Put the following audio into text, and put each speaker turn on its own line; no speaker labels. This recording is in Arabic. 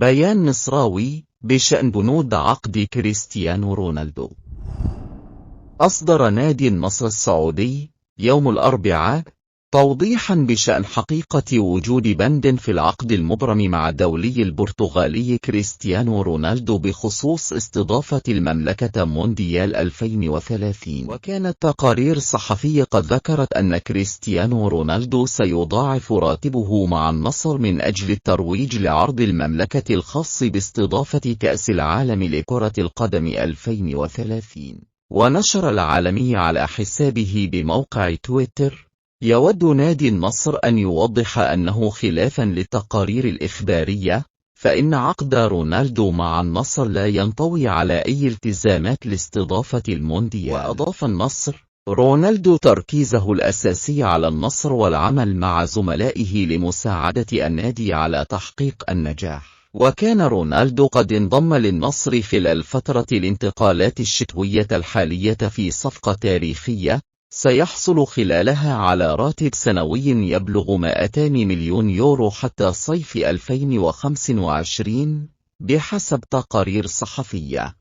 بيان نصراوي بشأن بنود عقد كريستيانو رونالدو. أصدر نادي النصر السعودي يوم الأربعاء توضيحا بشأن حقيقة وجود بند في العقد المبرم مع الدولي البرتغالي كريستيانو رونالدو بخصوص استضافة المملكة مونديال 2030. وكانت تقارير صحفية قد ذكرت أن كريستيانو رونالدو سيضاعف راتبه مع النصر من أجل الترويج لعرض المملكة الخاص باستضافة كأس العالم لكرة القدم 2030. ونشر العالمي على حسابه بموقع تويتر: يود نادي النصر أن يوضح أنه خلافا للتقارير الإخبارية، فإن عقد رونالدو مع النصر لا ينطوي على أي التزامات لاستضافة المونديال. وأضاف النصر: رونالدو تركيزه الأساسي على النصر والعمل مع زملائه لمساعدة النادي على تحقيق النجاح. وكان رونالدو قد انضم للنصر خلال فترة الانتقالات الشتوية الحالية في صفقة تاريخية سيحصل خلالها على راتب سنوي يبلغ 200 مليون يورو حتى صيف 2025 بحسب تقارير صحفية.